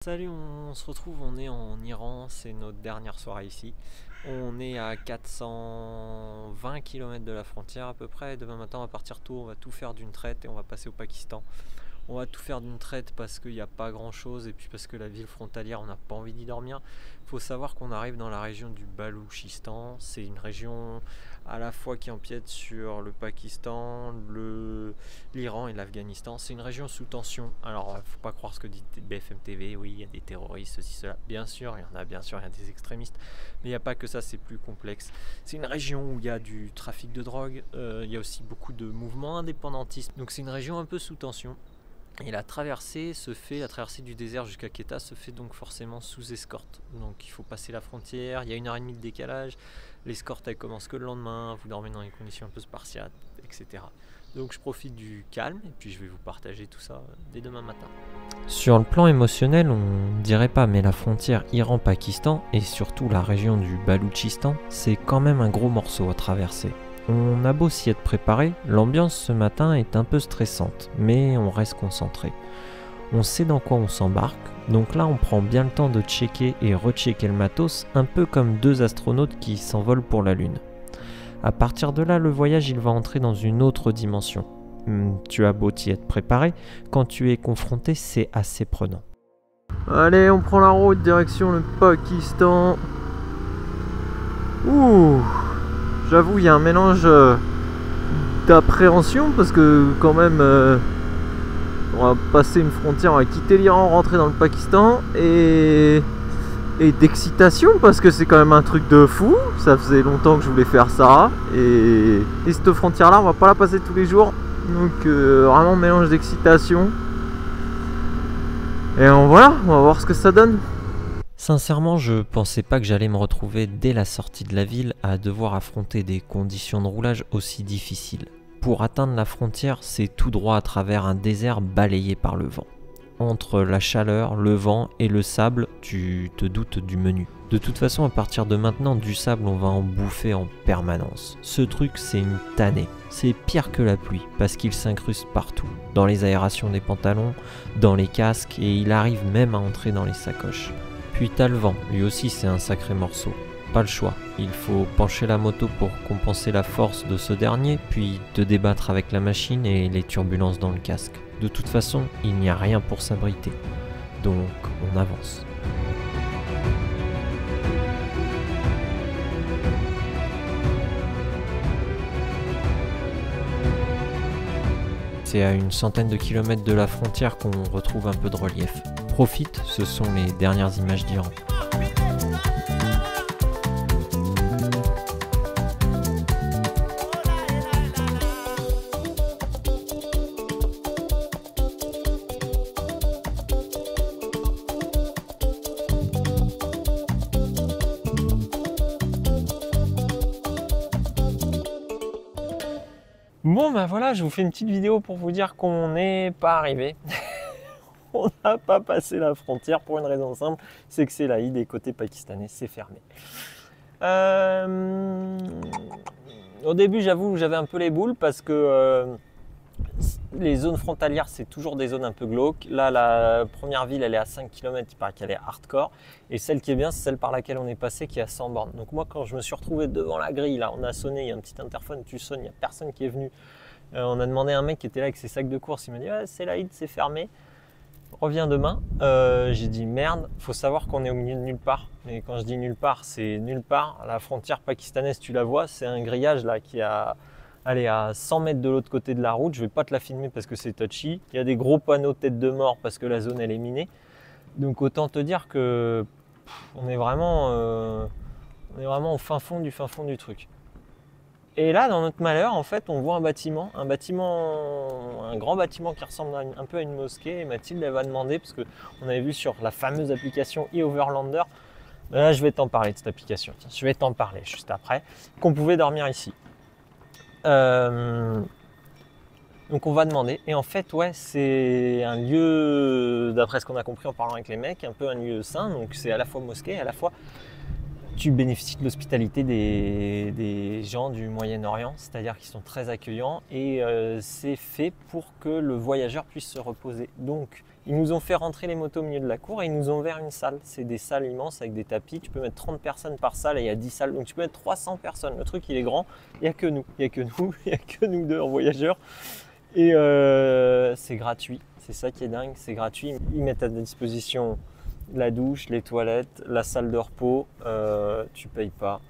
Salut, on se retrouve, on est en Iran, c'est notre dernière soirée ici. On est à 420 km de la frontière à peu près. Demain matin on va partir tôt, on va tout faire d'une traite et on va passer au Pakistan. On va tout faire d'une traite parce qu'il n'y a pas grand chose et puis parce que la ville frontalière on n'a pas envie d'y dormir. Il faut savoir qu'on arrive dans la région du Baloutchistan. C'est une région à la fois qui empiète sur le Pakistan, l'Iran et l'Afghanistan. C'est une région sous tension. Alors faut pas croire ce que dit BFM TV, oui il y a des terroristes, ceci, cela. Bien sûr il y en a, bien sûr il y a des extrémistes. Mais il n'y a pas que ça, c'est plus complexe. C'est une région où il y a du trafic de drogue, il y a aussi beaucoup de mouvements indépendantistes. Donc c'est une région un peu sous tension. Et la traversée du désert jusqu'à Quetta se fait donc forcément sous escorte. Donc il faut passer la frontière, il y a 1h30 de décalage, l'escorte elle commence que le lendemain, vous dormez dans des conditions un peu spartiates, etc. Donc je profite du calme et puis je vais vous partager tout ça dès demain matin. Sur le plan émotionnel, on dirait pas, mais la frontière Iran-Pakistan et surtout la région du Baloutchistan, c'est quand même un gros morceau à traverser. On a beau s'y être préparé, l'ambiance ce matin est un peu stressante, mais on reste concentré. On sait dans quoi on s'embarque, donc là on prend bien le temps de checker et rechecker le matos, un peu comme deux astronautes qui s'envolent pour la Lune. À partir de là, le voyage il va entrer dans une autre dimension. Tu as beau t'y être préparé, quand tu es confronté, c'est assez prenant. Allez, on prend la route direction le Pakistan. Ouh! J'avoue, il y a un mélange d'appréhension parce que quand même on va passer une frontière, on va quitter l'Iran, rentrer dans le Pakistan et d'excitation parce que c'est quand même un truc de fou. Ça faisait longtemps que je voulais faire ça et cette frontière là on va pas la passer tous les jours, donc vraiment mélange d'excitation et voilà, on va voir ce que ça donne. Sincèrement, je pensais pas que j'allais me retrouver dès la sortie de la ville à devoir affronter des conditions de roulage aussi difficiles. Pour atteindre la frontière, c'est tout droit à travers un désert balayé par le vent. Entre la chaleur, le vent et le sable, tu te doutes du menu. De toute façon, à partir de maintenant, du sable, on va en bouffer en permanence. Ce truc, c'est une tannée. C'est pire que la pluie, parce qu'il s'incruste partout. Dans les aérations des pantalons, dans les casques, et il arrive même à entrer dans les sacoches. Puis t'as le vent, lui aussi c'est un sacré morceau. Pas le choix, il faut pencher la moto pour compenser la force de ce dernier, puis te débattre avec la machine et les turbulences dans le casque. De toute façon, il n'y a rien pour s'abriter. Donc on avance. C'est à une centaine de kilomètres de la frontière qu'on retrouve un peu de relief. Profite, ce sont les dernières images d'Iran. Bon ben voilà, je vous fais une petite vidéo pour vous dire qu'on n'est pas arrivé. On n'a pas passé la frontière pour une raison simple, c'est que c'est l'Aïd et côté pakistanais, c'est fermé. Au début, j'avoue, j'avais un peu les boules parce que les zones frontalières, c'est toujours des zones un peu glauques. Là, la première ville, elle est à 5 km, il paraît qu'elle est hardcore. Et celle qui est bien, c'est celle par laquelle on est passé, qui est à 100 bornes. Donc moi, quand je me suis retrouvé devant la grille, là, on a sonné, il y a un petit interphone, tu sonnes, il n'y a personne qui est venu. On a demandé à un mec qui était là avec ses sacs de course, il m'a dit ouais, c'est l'Aïd, c'est fermé. Reviens demain. J'ai dit merde, faut savoir qu'on est au milieu de nulle part. Et quand je dis nulle part, c'est nulle part. La frontière pakistanaise, tu la vois, c'est un grillage là qui a, allez, à 100 mètres de l'autre côté de la route. Je vais pas te la filmer parce que c'est touchy. Il y a des gros panneaux tête de mort parce que la zone elle est minée. Donc autant te dire que on est vraiment au fin fond du truc. Et là, dans notre malheur, en fait, on voit un grand bâtiment qui ressemble un peu à une mosquée. Et Mathilde, elle va demander, parce qu'on avait vu sur la fameuse application eOverlander, là, je vais t'en parler de cette application. Tiens, je vais t'en parler juste après, qu'on pouvait dormir ici. Donc, on va demander. Et en fait, ouais, c'est un lieu, d'après ce qu'on a compris en parlant avec les mecs, un peu un lieu saint. Donc, c'est à la fois mosquée, à la fois tu bénéficies de l'hospitalité des gens du Moyen-Orient, c'est-à-dire qu'ils sont très accueillants et c'est fait pour que le voyageur puisse se reposer. Donc Ils nous ont fait rentrer les motos au milieu de la cour et ils nous ont ouvert une salle. C'est des salles immenses avec des tapis. Tu peux mettre 30 personnes par salle et il y a 10 salles. Donc tu peux mettre 300 personnes. Le truc, il est grand. Il n'y a que nous. Il n'y a que nous. Il n'y a que nous deux en voyageurs. Et c'est gratuit. C'est ça qui est dingue. C'est gratuit. Ils mettent à disposition la douche, les toilettes, la salle de repos. Tu payes pas.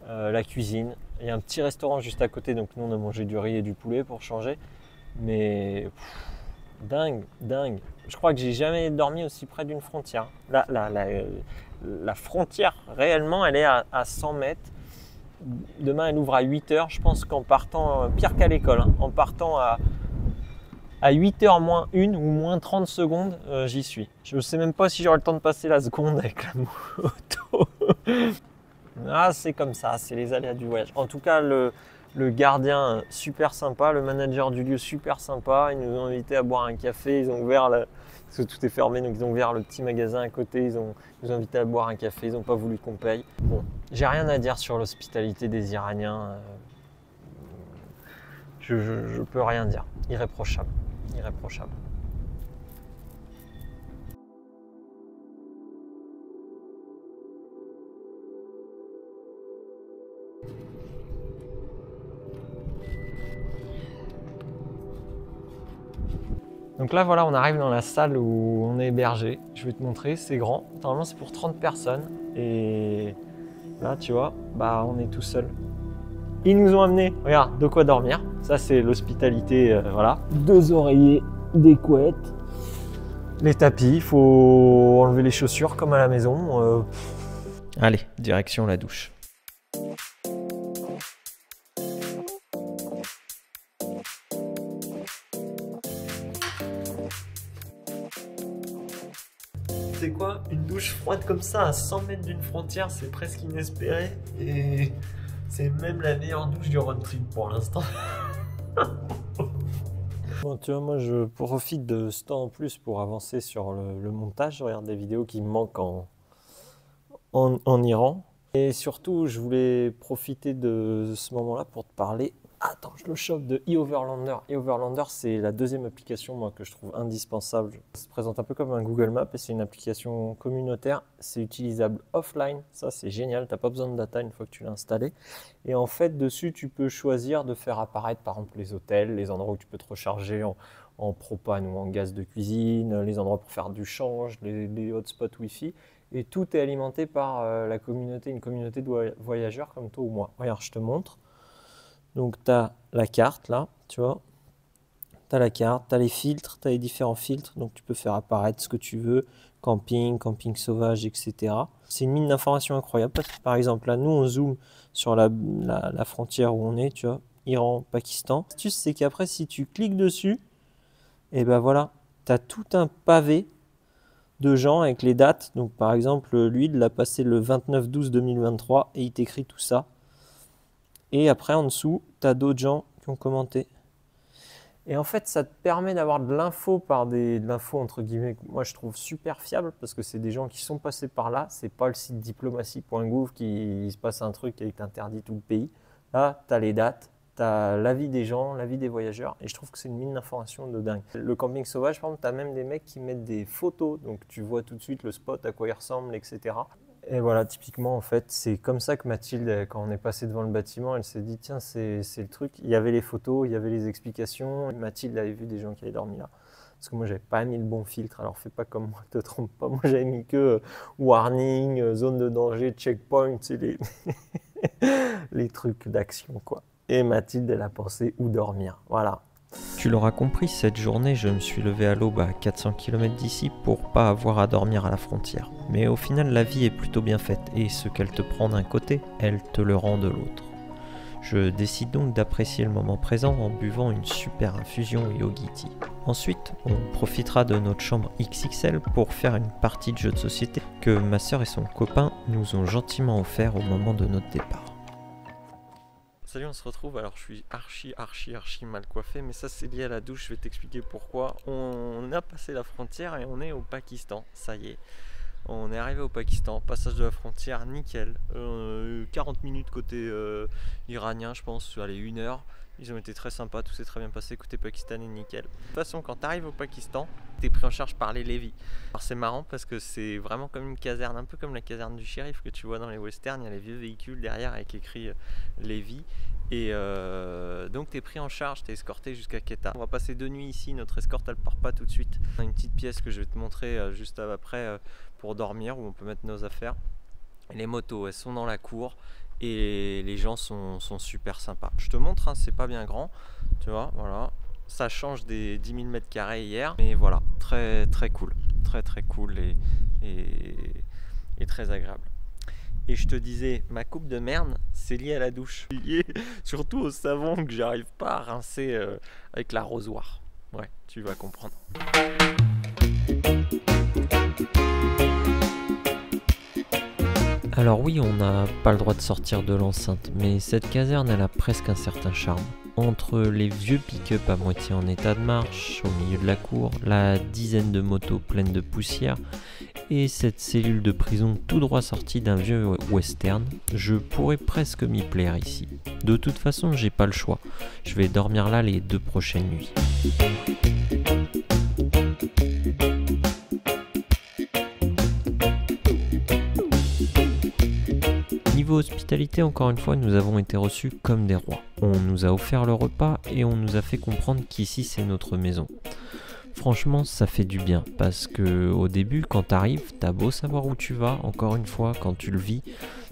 La cuisine. Il y a un petit restaurant juste à côté. Donc nous, on a mangé du riz et du poulet pour changer. Mais dingue, dingue. Je crois que j'ai jamais dormi aussi près d'une frontière. La frontière, réellement, elle est à 100 mètres. Demain, elle ouvre à 8 h. Je pense qu'en partant, pire qu'à l'école, hein, en partant à 8 h moins 1 ou moins 30 secondes, j'y suis. Je ne sais même pas si j'aurai le temps de passer la seconde avec la moto. Ah, c'est comme ça, c'est les aléas du voyage. En tout cas, le gardien super sympa, le manager du lieu super sympa. Ils nous ont invités à boire un café. Ils ont ouvert, parce que tout est fermé, donc ils ont ouvert le petit magasin à côté. Ils nous ont invités à boire un café. Ils n'ont pas voulu qu'on paye. Bon, j'ai rien à dire sur l'hospitalité des Iraniens. Je peux rien dire. Irréprochable, irréprochable. Donc là, voilà, on arrive dans la salle où on est hébergé. Je vais te montrer, c'est grand. Normalement, c'est pour 30 personnes. Et là, tu vois, bah, on est tout seul. Ils nous ont amené, regarde, de quoi dormir. Ça, c'est l'hospitalité, voilà. 2 oreillers, des couettes, les tapis. Il faut enlever les chaussures comme à la maison. Allez, direction la douche. C'est quoi? Une douche froide comme ça à 100 mètres d'une frontière, c'est presque inespéré. Et c'est même la meilleure douche du road trip pour l'instant. Bon, tu vois, moi je profite de ce temps en plus pour avancer sur le montage. Je regarde des vidéos qui me manquent en Iran. Et surtout, je voulais profiter de ce moment-là pour te parler. Attends, je le chope de eOverlander. eOverlander, c'est la deuxième application moi, que je trouve indispensable. Ça se présente un peu comme un Google Maps et c'est une application communautaire. C'est utilisable offline. Ça, c'est génial. Tu n'as pas besoin de data une fois que tu l'as installé. Et en fait, dessus, tu peux choisir de faire apparaître, par exemple, les hôtels, les endroits où tu peux te recharger en propane ou en gaz de cuisine, les endroits pour faire du change, les hotspots Wi-Fi. Et tout est alimenté par la communauté, une communauté de voyageurs comme toi ou moi. Regarde, je te montre. Donc, tu as la carte là, tu vois. Tu as la carte, tu as les filtres, tu as les différents filtres. Donc, tu peux faire apparaître ce que tu veux. Camping, camping sauvage, etc. C'est une mine d'informations incroyable. Parce que, par exemple, là, nous, on zoome sur la frontière où on est, tu vois. Iran, Pakistan. L'astuce, c'est qu'après, si tu cliques dessus, et ben voilà, tu as tout un pavé de gens avec les dates. Donc, par exemple, lui, il l'a passé le 29/12/2023 et il t'écrit tout ça. Et après, en dessous, tu as d'autres gens qui ont commenté. Et en fait, ça te permet d'avoir de l'info de l'info entre guillemets, moi je trouve super fiable parce que c'est des gens qui sont passés par là. C'est pas le site diplomatie.gouv qui se passe un truc et t'interdit tout le pays. Là, tu as les dates, tu as l'avis des gens, l'avis des voyageurs. Et je trouve que c'est une mine d'informations de dingue. Le camping sauvage, par exemple, tu as même des mecs qui mettent des photos. Donc tu vois tout de suite le spot, à quoi il ressemble, etc. Et voilà, typiquement, en fait, c'est comme ça que Mathilde, quand on est passé devant le bâtiment, elle s'est dit, tiens, c'est le truc. Il y avait les photos, il y avait les explications. Mathilde avait vu des gens qui avaient dormi là. Parce que moi, j'avais pas mis le bon filtre. Alors, fais pas comme moi, te trompe pas. Moi, j'avais mis que warning, zone de danger, checkpoint, c'est les trucs d'action, quoi. Et Mathilde, elle a pensé où dormir. Voilà. Tu l'auras compris, cette journée, je me suis levé à l'aube à 400 km d'ici pour pas avoir à dormir à la frontière. Mais au final, la vie est plutôt bien faite et ce qu'elle te prend d'un côté, elle te le rend de l'autre. Je décide donc d'apprécier le moment présent en buvant une super infusion Yogi Tea. Ensuite, on profitera de notre chambre XXL pour faire une partie de jeu de société que ma soeur et son copain nous ont gentiment offert au moment de notre départ. Salut, on se retrouve. Alors, je suis archi mal coiffé, mais ça c'est lié à la douche. Je vais t'expliquer pourquoi. On a passé la frontière et on est au Pakistan. Ça y est, on est arrivé au Pakistan. Passage de la frontière, nickel. 40 minutes côté iranien, je pense. Allez, 1 heure. Ils ont été très sympas, tout s'est très bien passé, côté pakistanais nickel. De toute façon, quand tu arrives au Pakistan, tu es pris en charge par les Levis. Alors c'est marrant parce que c'est vraiment comme une caserne, un peu comme la caserne du shérif que tu vois dans les westerns. Il y a les vieux véhicules derrière avec écrit Levis. Et donc tu es pris en charge, tu es escorté jusqu'à Quetta. On va passer 2 nuits ici, notre escorte elle part pas tout de suite. On a une petite pièce que je vais te montrer juste après pour dormir, où on peut mettre nos affaires. Et les motos, elles sont dans la cour. Et les gens sont super sympas. Je te montre, hein, c'est pas bien grand, tu vois, voilà. Ça change des 10 000 mètres carrés hier, mais voilà, très cool, très cool et très agréable. Et je te disais, ma coupe de merde, c'est lié à la douche. C'est lié surtout au savon que j'arrive pas à rincer avec l'arrosoir. Ouais, tu vas comprendre. Alors oui, on n'a pas le droit de sortir de l'enceinte, mais cette caserne, elle a presque un certain charme. Entre les vieux pick-up à moitié en état de marche, au milieu de la cour, la dizaine de motos pleines de poussière, et cette cellule de prison tout droit sortie d'un vieux western, je pourrais presque m'y plaire ici. De toute façon, j'ai pas le choix. Je vais dormir là les 2 prochaines nuits. Niveau hospitalité, encore une fois, nous avons été reçus comme des rois. On nous a offert le repas et on nous a fait comprendre qu'ici c'est notre maison. Franchement, ça fait du bien parce que au début, quand t'arrives, t'as beau savoir où tu vas, encore une fois, quand tu le vis,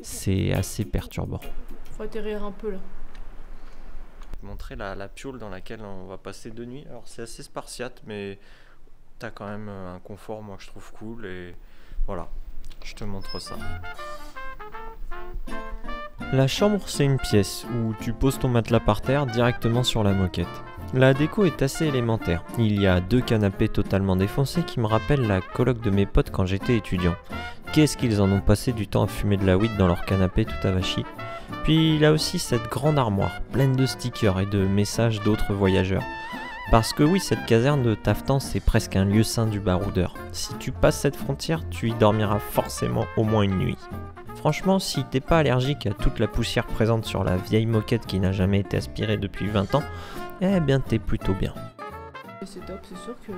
c'est assez perturbant. Faut atterrir un peu là. Je vais te montrer la piole dans laquelle on va passer 2 nuits. Alors c'est assez spartiate, mais t'as quand même un confort, moi je trouve cool, et voilà, je te montre ça. La chambre, c'est une pièce où tu poses ton matelas par terre directement sur la moquette. La déco est assez élémentaire. Il y a 2 canapés totalement défoncés qui me rappellent la coloc de mes potes quand j'étais étudiant. Qu'est-ce qu'ils en ont passé du temps à fumer de la weed dans leur canapé tout avachi. Puis il y a aussi cette grande armoire, pleine de stickers et de messages d'autres voyageurs. Parce que oui, cette caserne de Taftan, c'est presque un lieu saint du baroudeur. Si tu passes cette frontière, tu y dormiras forcément au moins une nuit. Franchement, si t'es pas allergique à toute la poussière présente sur la vieille moquette qui n'a jamais été aspirée depuis 20 ans, eh bien t'es plutôt bien. C'est top, c'est sûr que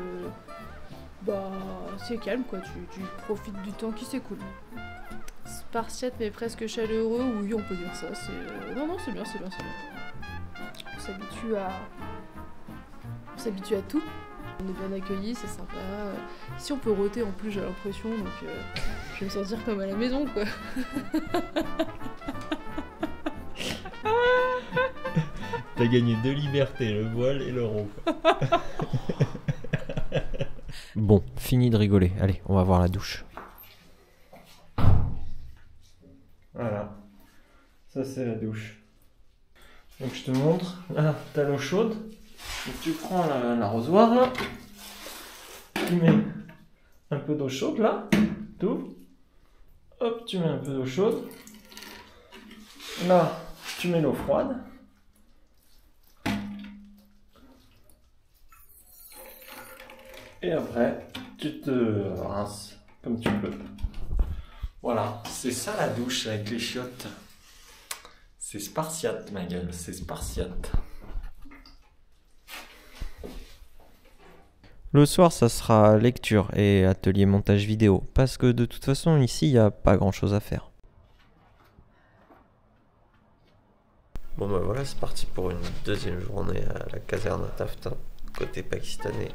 c'est calme quoi, tu profites du temps qui s'écoule. Spartiate mais presque chaleureux, oui on peut dire ça, non c'est bien. On s'habitue à tout. On est bien accueillis, c'est sympa. Ici on peut rôter en plus j'ai l'impression, donc je vais me sentir comme à la maison quoi. T'as gagné 2 libertés, le voile et le rond. Bon, fini de rigoler. Allez, on va voir la douche. Voilà, ça c'est la douche. Donc je te montre, là t'as l'eau chaude, donc tu prends l'arrosoir là, tu mets un peu d'eau chaude là, tout, hop tu mets un peu d'eau chaude, là tu mets l'eau froide, et après tu te rinces comme tu peux. Voilà, c'est ça la douche avec les chiottes. C'est spartiate ma gueule, c'est spartiate. Le soir, ça sera lecture et atelier montage vidéo, parce que de toute façon, ici, il n'y a pas grand-chose à faire. Bon bah voilà, c'est parti pour une 2e journée à la caserne à Taftan, côté pakistanais.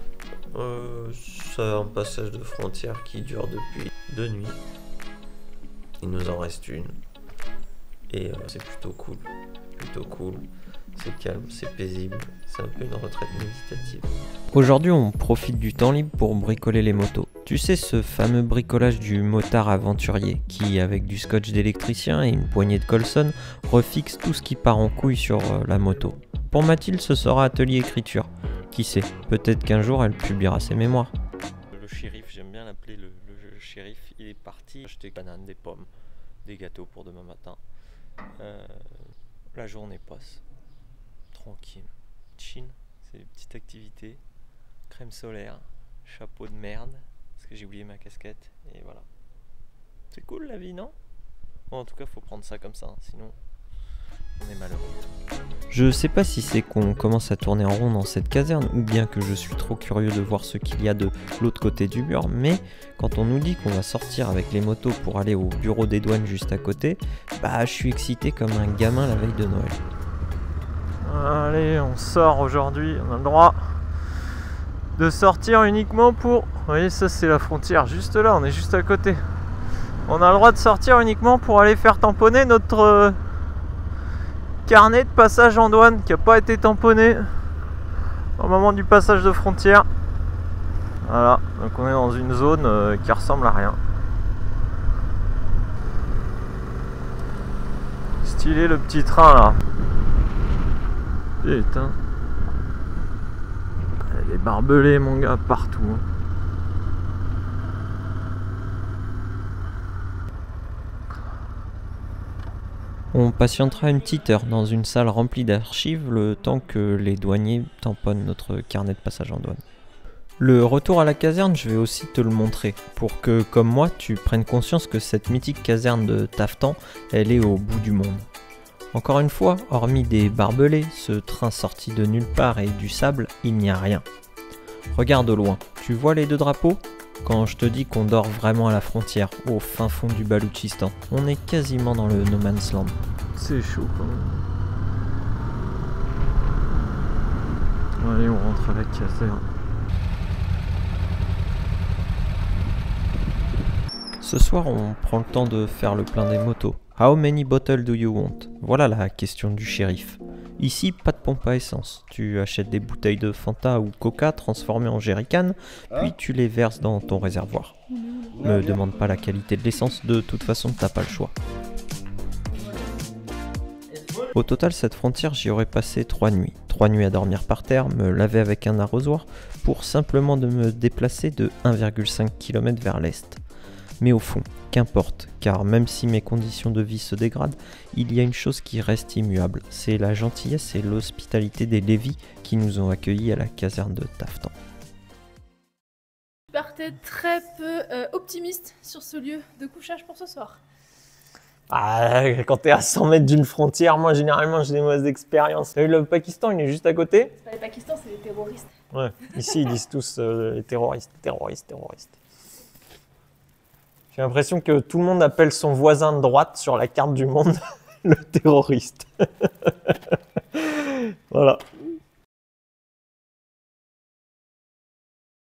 C'est un passage de frontière qui dure depuis 2 nuits. Il nous en reste une. Et c'est plutôt cool. C'est calme, c'est paisible. C'est un peu une retraite méditative. Aujourd'hui, on profite du temps libre pour bricoler les motos. Tu sais, ce fameux bricolage du motard aventurier qui, avec du scotch d'électricien et une poignée de colson, refixe tout ce qui part en couille sur la moto. Pour Mathilde, ce sera atelier écriture. Qui sait, peut-être qu'un jour elle publiera ses mémoires. Le shérif, j'aime bien l'appeler le shérif, il est parti acheter des bananes, des pommes, des gâteaux pour demain matin. La journée passe tranquille, chill, c'est des petites activités, crème solaire, chapeau de merde parce que j'ai oublié ma casquette et voilà. C'est cool la vie, non? Bon, en tout cas faut prendre ça comme ça, hein, sinon on est malheureux. Je sais pas si c'est qu'on commence à tourner en rond dans cette caserne ou bien que je suis trop curieux de voir ce qu'il y a de l'autre côté du mur, mais quand on nous dit qu'on va sortir avec les motos pour aller au bureau des douanes juste à côté, bah je suis excité comme un gamin la veille de Noël. Allez, on sort aujourd'hui, on a le droit de sortir uniquement pour... Vous voyez, ça c'est la frontière, juste là, on est juste à côté. On a le droit de sortir uniquement pour aller faire tamponner notre carnet de passage en douane qui n'a pas été tamponné au moment du passage de frontière. Voilà, donc on est dans une zone qui ressemble à rien. Stylé le petit train là. Putain. Les barbelés mon gars partout. On patientera une petite heure dans une salle remplie d'archives le temps que les douaniers tamponnent notre carnet de passage en douane. Le retour à la caserne, je vais aussi te le montrer, pour que, comme moi, tu prennes conscience que cette mythique caserne de Taftan, elle est au bout du monde. Encore une fois, hormis des barbelés, ce train sorti de nulle part et du sable, il n'y a rien. Regarde au loin, tu vois les deux drapeaux ? Quand je te dis qu'on dort vraiment à la frontière, au fin fond du Baloutchistan, on est quasiment dans le No Man's Land. C'est chaud quand même. Allez, on rentre à la caserne. Ce soir, on prend le temps de faire le plein des motos. How many bottles do you want? Voilà la question du shérif. Ici, pas de pompe à essence. Tu achètes des bouteilles de Fanta ou Coca transformées en jerrycan, puis tu les verses dans ton réservoir. Me demande pas la qualité de l'essence, de toute façon, t'as pas le choix. Au total, cette frontière, j'y aurais passé 3 nuits. 3 nuits à dormir par terre, me laver avec un arrosoir, pour simplement de me déplacer de 1,5 km vers l'est. Mais au fond, qu'importe, car même si mes conditions de vie se dégradent, il y a une chose qui reste immuable, c'est la gentillesse et l'hospitalité des Lévis qui nous ont accueillis à la caserne de Taftan. Je partais très peu optimiste sur ce lieu de couchage pour ce soir. Ah, quand t'es à 100 mètres d'une frontière, moi généralement j'ai des mauvaises expériences. Le Pakistan, il est juste à côté. C'est pas les Pakistan, c'est les terroristes. Ouais, ici ils disent tous les terroristes, terroristes, terroristes. J'ai l'impression que tout le monde appelle son voisin de droite sur la carte du monde le terroriste. Voilà.